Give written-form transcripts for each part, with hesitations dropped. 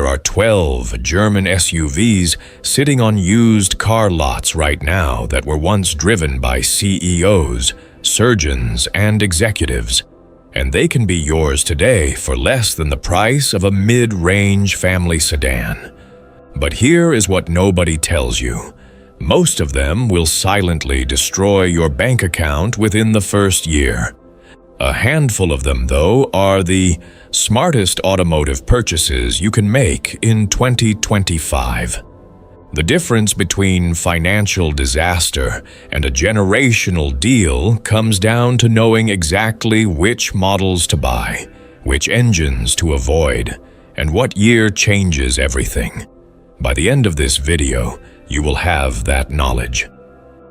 There are 12 German SUVs sitting on used car lots right now that were once driven by CEOs, surgeons, and executives, and they can be yours today for less than the price of a mid-range family sedan. But here is what nobody tells you. Most of them will silently destroy your bank account within the first year. A handful of them, though, are the smartest automotive purchases you can make in 2025. The difference between financial disaster and a generational deal comes down to knowing exactly which models to buy, which engines to avoid, and what year changes everything. By the end of this video, you will have that knowledge.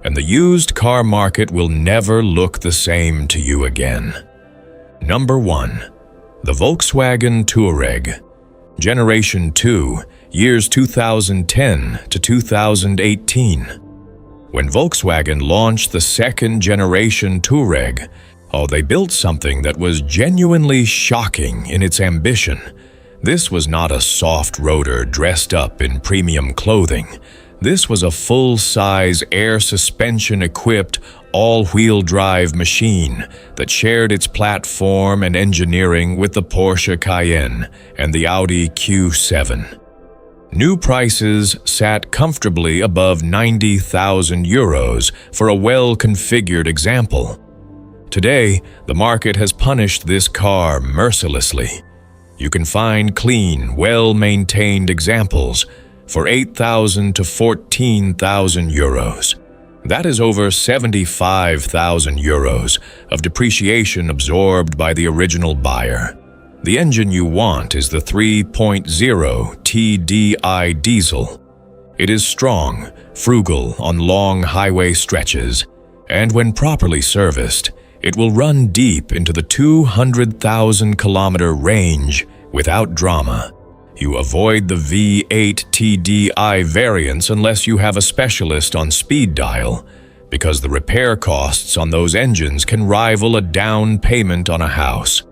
And the used car market will never look the same to you again. Number 1. The Volkswagen Touareg. Generation 2, years 2010 to 2018. When Volkswagen launched the second-generation Touareg, they built something that was genuinely shocking in its ambition. This was not a soft rotor dressed up in premium clothing. This was a full-size, air suspension-equipped, all-wheel drive machine that shared its platform and engineering with the Porsche Cayenne and the Audi Q7. New prices sat comfortably above 90,000 euros for a well-configured example. Today, the market has punished this car mercilessly. You can find clean, well-maintained examples for 8,000 to 14,000 euros. That is over 75,000 euros of depreciation absorbed by the original buyer. The engine you want is the 3.0 TDI diesel. It is strong, frugal on long highway stretches, and when properly serviced, it will run deep into the 200,000-kilometer range without drama. You avoid the V8 TDI variants unless you have a specialist on speed dial, because the repair costs on those engines can rival a down payment on a house.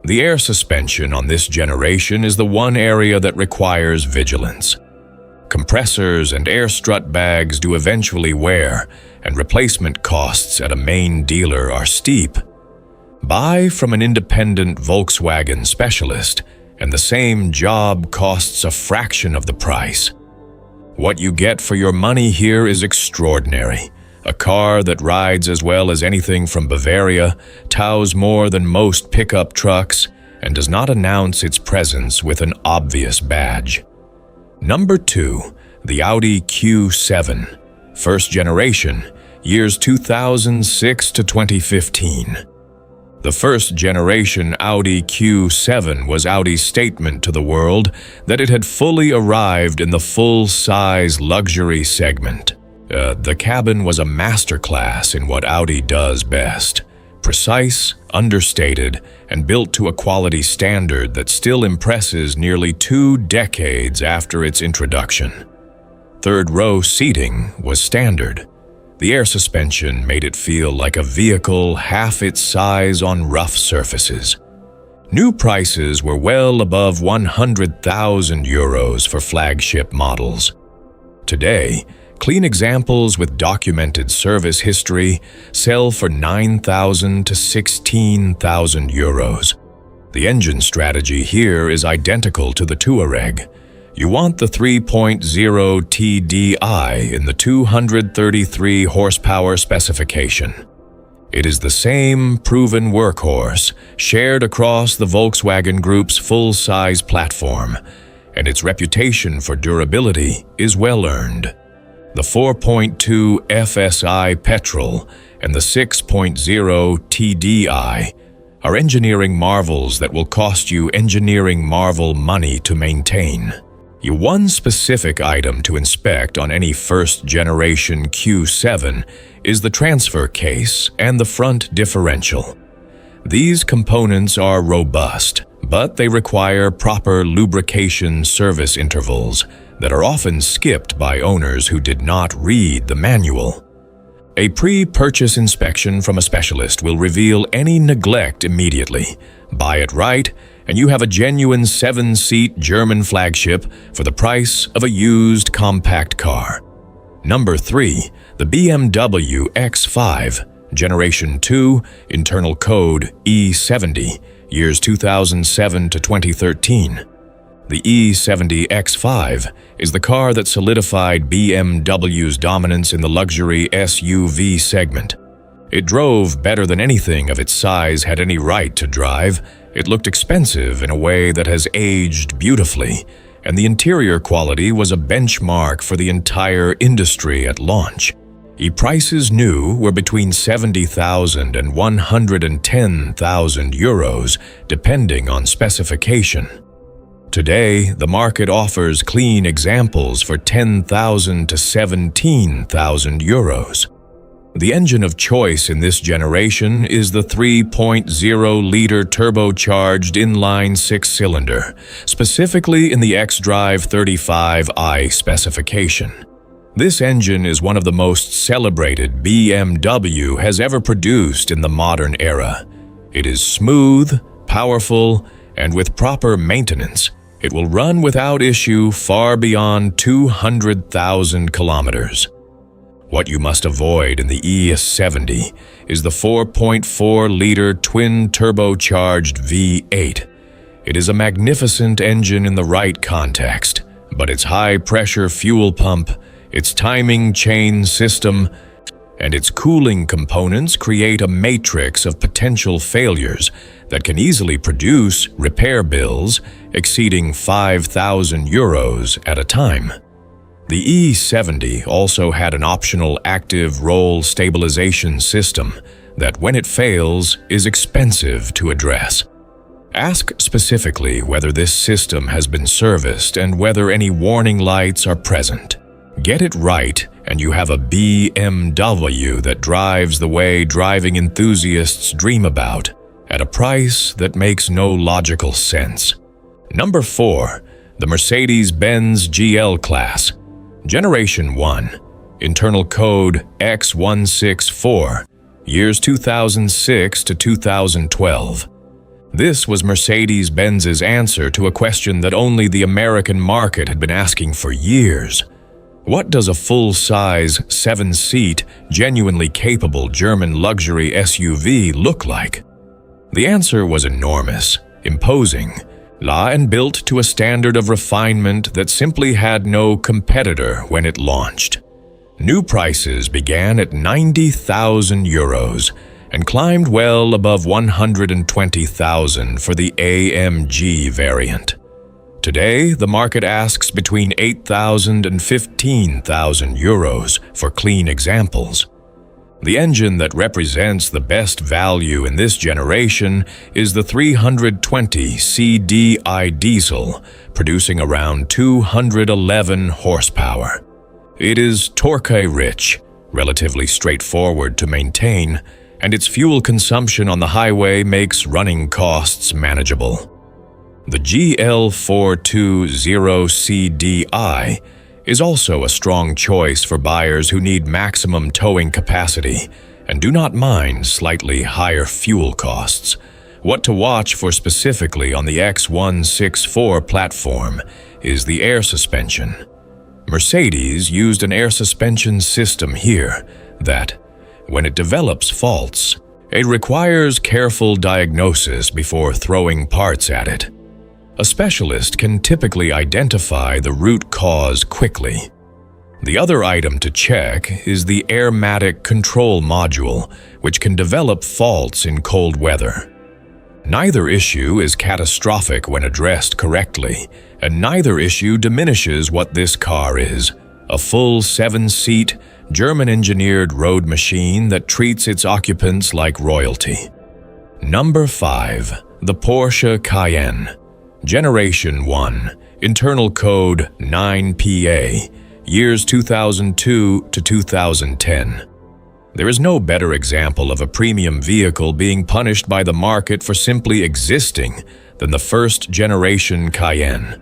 The air suspension on this generation is the one area that requires vigilance. Compressors and air strut bags do eventually wear, and replacement costs at a main dealer are steep. Buy from an independent Volkswagen specialist, and the same job costs a fraction of the price. What you get for your money here is extraordinary. A car that rides as well as anything from Bavaria, tows more than most pickup trucks, and does not announce its presence with an obvious badge. Number 2. The Audi Q7. First generation, years 2006 to 2015. The first-generation Audi Q7 was Audi's statement to the world that it had fully arrived in the full-size luxury segment. The cabin was a masterclass in what Audi does best. Precise, understated, and built to a quality standard that still impresses nearly 2 decades after its introduction. Third-row seating was standard. The air suspension made it feel like a vehicle half its size on rough surfaces. New prices were well above 100,000 euros for flagship models. Today, clean examples with documented service history sell for 9,000 to 16,000 euros. The engine strategy here is identical to the Touareg. You want the 3.0 TDI in the 233 horsepower specification. It is the same proven workhorse shared across the Volkswagen Group's full-size platform, and its reputation for durability is well-earned. The 4.2 FSI petrol and the 6.0 TDI are engineering marvels that will cost you engineering marvel money to maintain. One specific item to inspect on any first-generation Q7 is the transfer case and the front differential. These components are robust, but they require proper lubrication service intervals that are often skipped by owners who did not read the manual. A pre-purchase inspection from a specialist will reveal any neglect immediately. Buy it right, and you have a genuine 7-seat German flagship for the price of a used compact car. Number 3. The BMW X5, Generation 2, internal code E70, years 2007 to 2013. The E70 X5 is the car that solidified BMW's dominance in the luxury SUV segment. It drove better than anything of its size had any right to drive. It looked expensive in a way that has aged beautifully, and the interior quality was a benchmark for the entire industry at launch. Prices new were between 70,000 and 110,000 euros, depending on specification. Today, the market offers clean examples for 10,000 to 17,000 euros. The engine of choice in this generation is the 3.0-liter turbocharged inline six-cylinder, specifically in the xDrive 35i specification. This engine is one of the most celebrated BMW has ever produced in the modern era. It is smooth, powerful, and with proper maintenance, it will run without issue far beyond 200,000 kilometers. What you must avoid in the E70 is the 4.4-liter twin-turbocharged V8. It is a magnificent engine in the right context, but its high-pressure fuel pump, its timing chain system, and its cooling components create a matrix of potential failures that can easily produce repair bills exceeding 5,000 euros at a time. The E70 also had an optional active roll stabilization system that, when it fails, is expensive to address. Ask specifically whether this system has been serviced and whether any warning lights are present. Get it right, and you have a BMW that drives the way driving enthusiasts dream about, at a price that makes no logical sense. Number 4. The Mercedes-Benz GL Class, Generation 1, internal code X164, years 2006 to 2012. This was Mercedes-Benz's answer to a question that only the American market had been asking for years. What does a full-size, 7-seat, genuinely capable German luxury SUV look like? The answer was enormous, imposing, and built to a standard of refinement that simply had no competitor when it launched. New prices began at 90,000 euros and climbed well above 120,000 for the AMG variant. Today, the market asks between 8,000 and 15,000 euros for clean examples. The engine that represents the best value in this generation is the 320 CDI diesel, producing around 211 horsepower. It is torque-rich, relatively straightforward to maintain, and its fuel consumption on the highway makes running costs manageable. The GL420CDI is also a strong choice for buyers who need maximum towing capacity and do not mind slightly higher fuel costs. What to watch for specifically on the X164 platform is the air suspension. Mercedes used an air suspension system here that, when it develops faults, it requires careful diagnosis before throwing parts at it. A specialist can typically identify the root cause quickly. The other item to check is the airmatic control module, which can develop faults in cold weather. Neither issue is catastrophic when addressed correctly, and neither issue diminishes what this car is: a full 7-seat, German-engineered road machine that treats its occupants like royalty. Number 5. The Porsche Cayenne, Generation 1, internal code 9PA, years 2002 to 2010. There is no better example of a premium vehicle being punished by the market for simply existing than the first-generation Cayenne.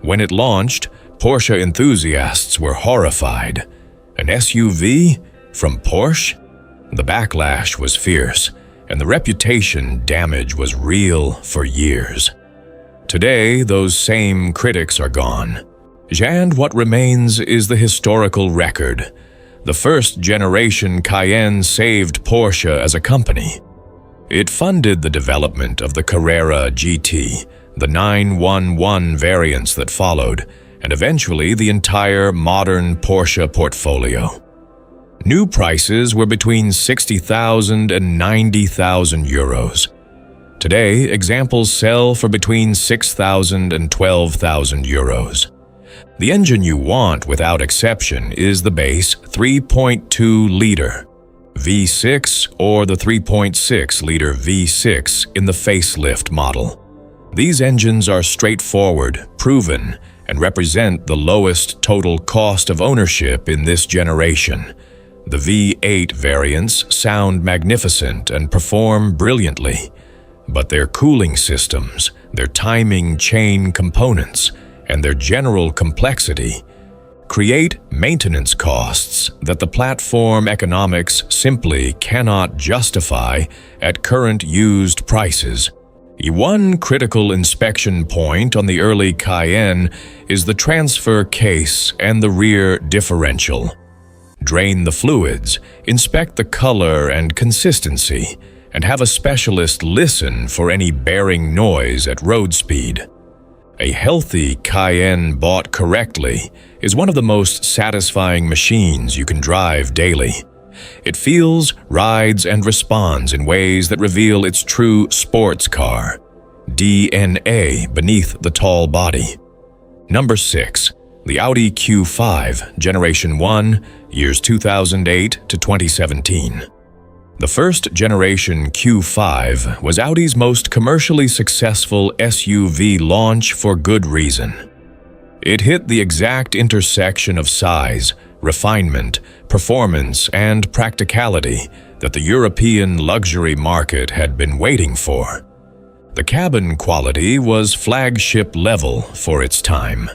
When it launched, Porsche enthusiasts were horrified. An SUV from Porsche? The backlash was fierce, and the reputation damage was real for years. Today, those same critics are gone. And what remains is the historical record. The first-generation Cayenne saved Porsche as a company. It funded the development of the Carrera GT, the 911 variants that followed, and eventually the entire modern Porsche portfolio. New prices were between 60,000 and 90,000 euros. Today, examples sell for between 6,000 and 12,000 euros. The engine you want, without exception, is the base 3.2-liter V6 or the 3.6-liter V6 in the facelift model. These engines are straightforward, proven, and represent the lowest total cost of ownership in this generation. The V8 variants sound magnificent and perform brilliantly, but their cooling systems, their timing chain components, and their general complexity create maintenance costs that the platform economics simply cannot justify at current used prices. One critical inspection point on the early Cayenne is the transfer case and the rear differential. Drain the fluids, inspect the color and consistency, and have a specialist listen for any bearing noise at road speed. A healthy Cayenne bought correctly is one of the most satisfying machines you can drive daily. It feels, rides, and responds in ways that reveal its true sports car DNA beneath the tall body. Number 6. The Audi Q5, Generation 1, years 2008 to 2017. The first-generation Q5 was Audi's most commercially successful SUV launch for good reason. It hit the exact intersection of size, refinement, performance, and practicality that the European luxury market had been waiting for. The cabin quality was flagship level for its time.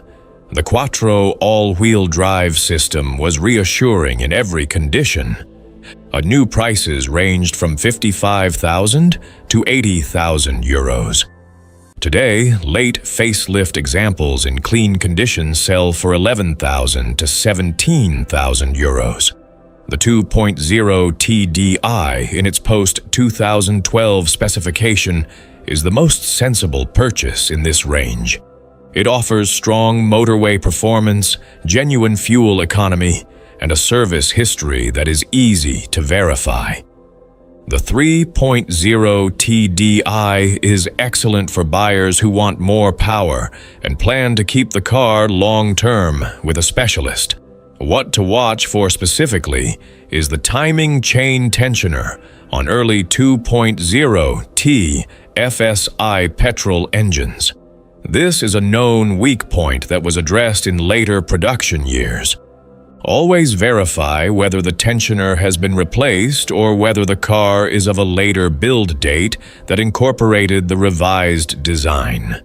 The Quattro all-wheel drive system was reassuring in every condition. New prices ranged from 55,000 to 80,000 euros. Today, late facelift examples in clean condition sell for 11,000 to 17,000 euros. The 2.0 TDI in its post-2012 specification is the most sensible purchase in this range. It offers strong motorway performance, genuine fuel economy, and a service history that is easy to verify. The 3.0 TDI is excellent for buyers who want more power and plan to keep the car long-term with a specialist. What to watch for specifically is the timing chain tensioner on early 2.0 T FSI petrol engines. This is a known weak point that was addressed in later production years. Always verify whether the tensioner has been replaced or whether the car is of a later build date that incorporated the revised design.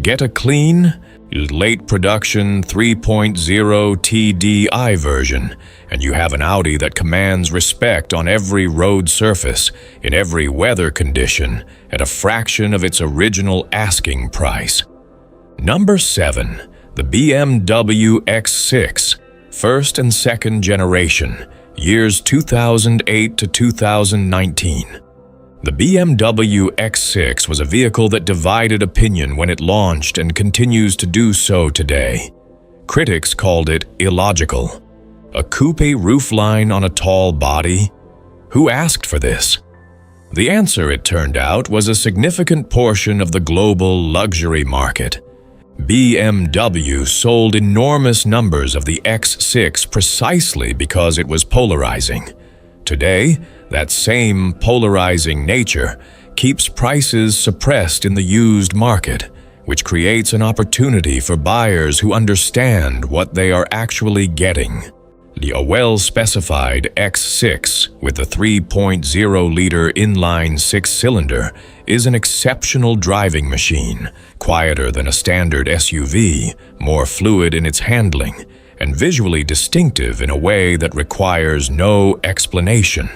Get a clean, late production 3.0 TDI version, and you have an Audi that commands respect on every road surface, in every weather condition, at a fraction of its original asking price. Number 7. The BMW X6. First and second generation, years 2008 to 2019. The BMW X6 was a vehicle that divided opinion when it launched and continues to do so today. Critics called it illogical. A coupe roofline on a tall body? Who asked for this? The answer, it turned out, was a significant portion of the global luxury market. BMW sold enormous numbers of the X6 precisely because it was polarizing. Today, that same polarizing nature keeps prices suppressed in the used market, which creates an opportunity for buyers who understand what they are actually getting. A well-specified X6 with a 3.0-liter inline six-cylinder is an exceptional driving machine, quieter than a standard SUV, more fluid in its handling, and visually distinctive in a way that requires no explanation.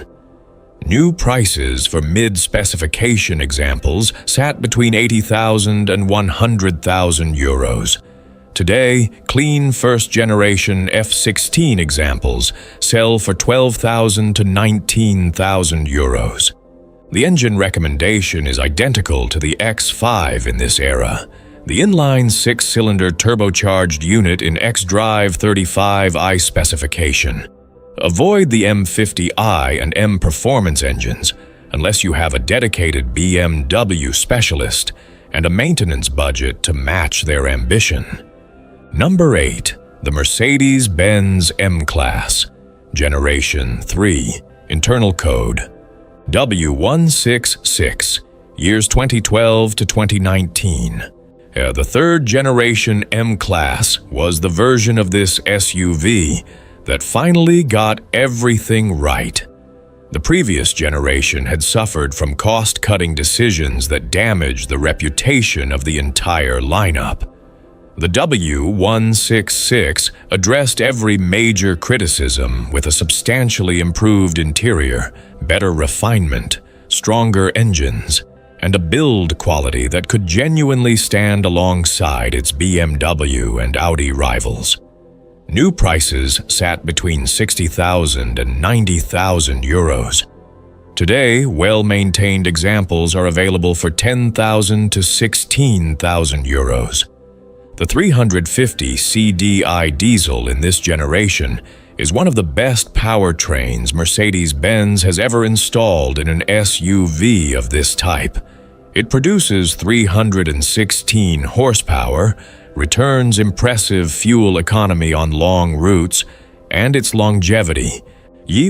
New prices for mid-specification examples sat between 80,000 and 100,000 euros. Today, clean first-generation F16 examples sell for 12,000 to 19,000 euros. The engine recommendation is identical to the X5 in this era. The inline six-cylinder turbocharged unit in xDrive 35i specification. Avoid the M50i and M Performance engines unless you have a dedicated BMW specialist and a maintenance budget to match their ambition. Number 8. The Mercedes-Benz M-Class, Generation 3, internal code W166, years 2012 to 2019. The third-generation M-Class was the version of this SUV that finally got everything right. The previous generation had suffered from cost-cutting decisions that damaged the reputation of the entire lineup. The W166 addressed every major criticism with a substantially improved interior, better refinement, stronger engines, and a build quality that could genuinely stand alongside its BMW and Audi rivals. New prices sat between 60,000 and 90,000 euros. Today, well-maintained examples are available for 10,000 to 16,000 euros. The 350 CDI diesel in this generation is one of the best powertrains Mercedes-Benz has ever installed in an SUV of this type. It produces 316 horsepower, returns impressive fuel economy on long routes, and its longevity,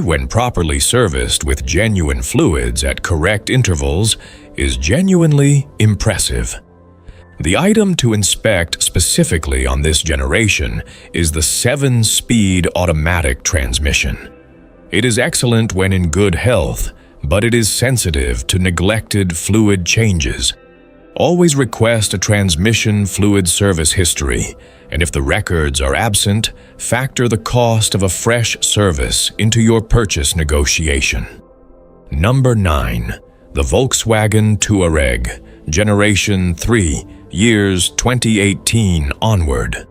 when properly serviced with genuine fluids at correct intervals, is genuinely impressive. The item to inspect specifically on this generation is the 7-speed automatic transmission. It is excellent when in good health, but it is sensitive to neglected fluid changes. Always request a transmission fluid service history, and if the records are absent, factor the cost of a fresh service into your purchase negotiation. Number 9. The Volkswagen Touareg, Generation 3, years 2018 onward.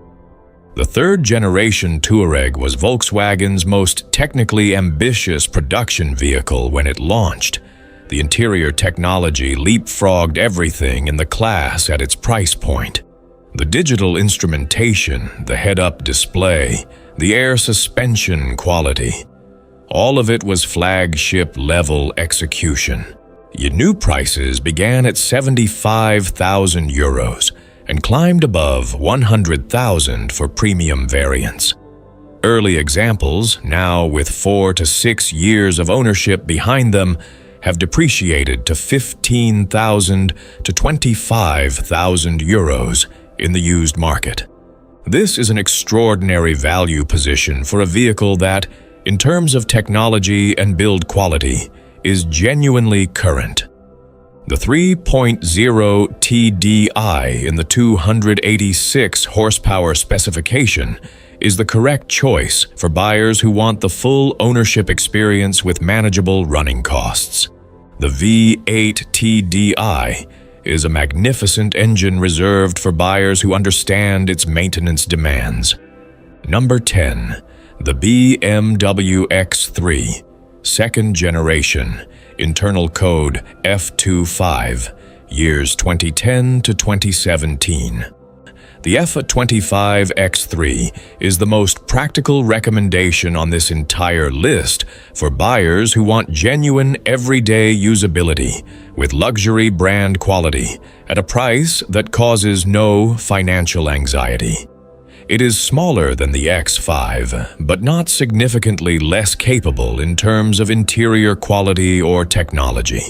The third-generation Touareg was Volkswagen's most technically ambitious production vehicle when it launched. The interior technology leapfrogged everything in the class at its price point. The digital instrumentation, the head-up display, the air suspension quality, all of it was flagship-level execution. New prices began at 75,000 euros and climbed above 100,000 for premium variants. Early examples, now with 4 to 6 years of ownership behind them, have depreciated to 15,000 to 25,000 euros in the used market. This is an extraordinary value position for a vehicle that, in terms of technology and build quality, is genuinely current. The 3.0 TDI in the 286 horsepower specification is the correct choice for buyers who want the full ownership experience with manageable running costs. The V8 TDI is a magnificent engine reserved for buyers who understand its maintenance demands. Number 10. The BMW X3, second generation, internal code F25, years 2010 to 2017. The F25 X3 is the most practical recommendation on this entire list for buyers who want genuine everyday usability with luxury brand quality at a price that causes no financial anxiety. It is smaller than the X5, but not significantly less capable in terms of interior quality or technology.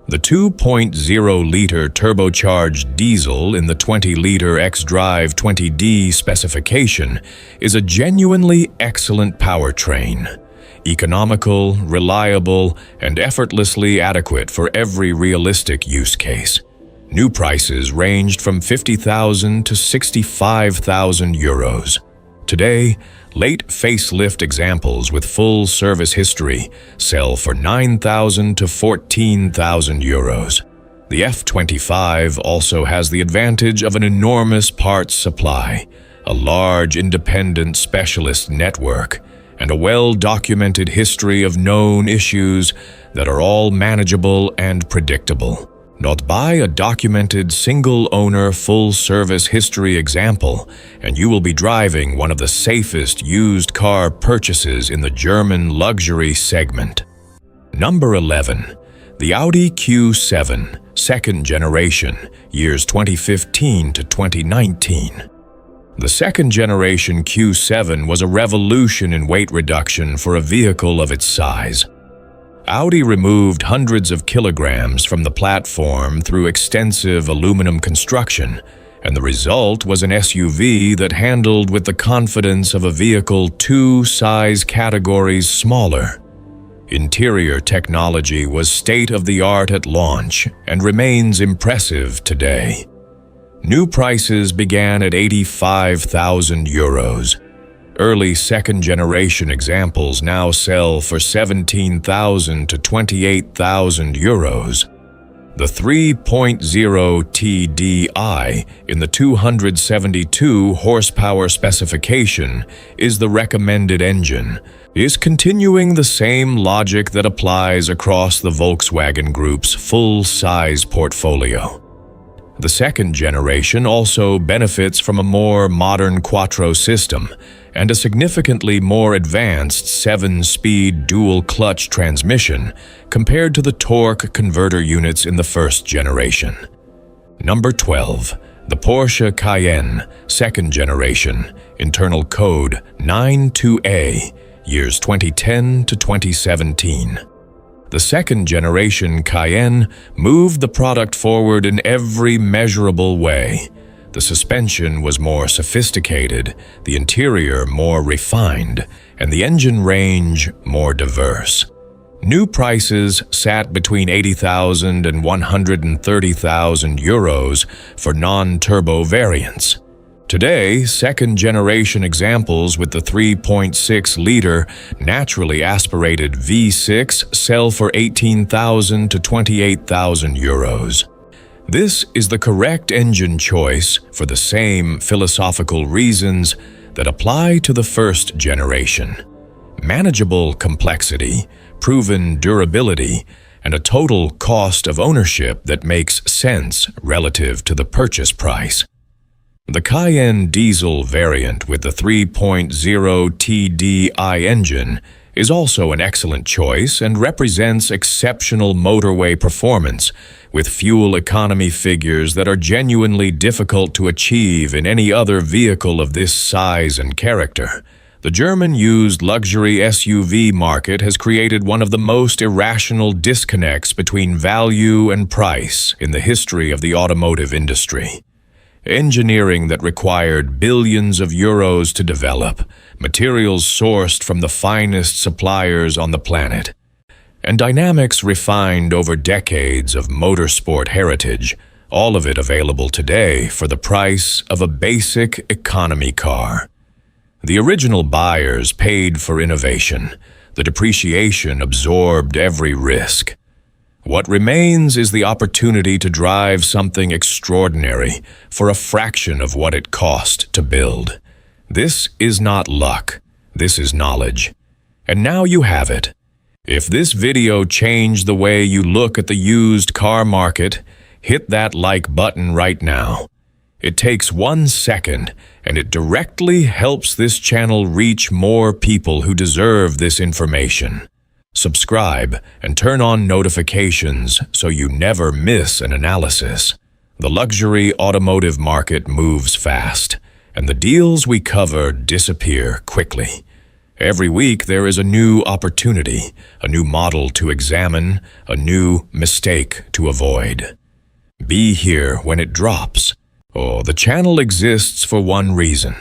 The 2.0-liter turbocharged diesel in the 20-liter xDrive 20D specification is a genuinely excellent powertrain, economical, reliable, and effortlessly adequate for every realistic use case. New prices ranged from 50,000 to 65,000 euros. Today, late facelift examples with full service history sell for 9,000 to 14,000 euros. The F25 also has the advantage of an enormous parts supply, a large independent specialist network, and a well-documented history of known issues that are all manageable and predictable. Not buy a documented single-owner full-service history example, and you will be driving one of the safest used car purchases in the German luxury segment. Number 11. The Audi Q7, second generation, years 2015 to 2019. The second-generation Q7 was a revolution in weight reduction for a vehicle of its size. Audi removed hundreds of kilograms from the platform through extensive aluminum construction, and the result was an SUV that handled with the confidence of a vehicle 2 size categories smaller. Interior technology was state-of-the-art at launch and remains impressive today. New prices began at 85,000 euros. Early second-generation examples now sell for 17,000 to 28,000 euros. The 3.0 TDI in the 272 horsepower specification is the recommended engine, is continuing the same logic that applies across the Volkswagen Group's full-size portfolio. The second generation also benefits from a more modern quattro system and a significantly more advanced 7-speed dual-clutch transmission compared to the torque converter units in the first generation. Number 12. The Porsche Cayenne, second generation, internal code 92A, years 2010 to 2017. The second-generation Cayenne moved the product forward in every measurable way. The suspension was more sophisticated, the interior more refined, and the engine range more diverse. New prices sat between 80,000 and 130,000 euros for non-turbo variants. Today, second-generation examples with the 3.6-liter naturally aspirated V6 sell for 18,000 to 28,000 euros. This is the correct engine choice for the same philosophical reasons that apply to the first generation. Manageable complexity, proven durability, and a total cost of ownership that makes sense relative to the purchase price. The Cayenne diesel variant with the 3.0 TDI engine is also an excellent choice and represents exceptional motorway performance with fuel economy figures that are genuinely difficult to achieve in any other vehicle of this size and character. The German used luxury SUV market has created one of the most irrational disconnects between value and price in the history of the automotive industry. Engineering that required billions of euros to develop, materials sourced from the finest suppliers on the planet, and dynamics refined over decades of motorsport heritage, all of it available today for the price of a basic economy car. The original buyers paid for innovation. The depreciation absorbed every risk. What remains is the opportunity to drive something extraordinary for a fraction of what it cost to build. This is not luck. This is knowledge. And now you have it. If this video changed the way you look at the used car market, hit that like button right now. It takes 1 second, and it directly helps this channel reach more people who deserve this information. Subscribe and turn on notifications so you never miss an analysis. The luxury automotive market moves fast, and the deals we cover disappear quickly. Every week there is a new opportunity, a new model to examine, a new mistake to avoid. Be here when it drops. Oh, the channel exists for one reason: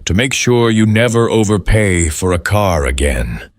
to make sure you never overpay for a car again.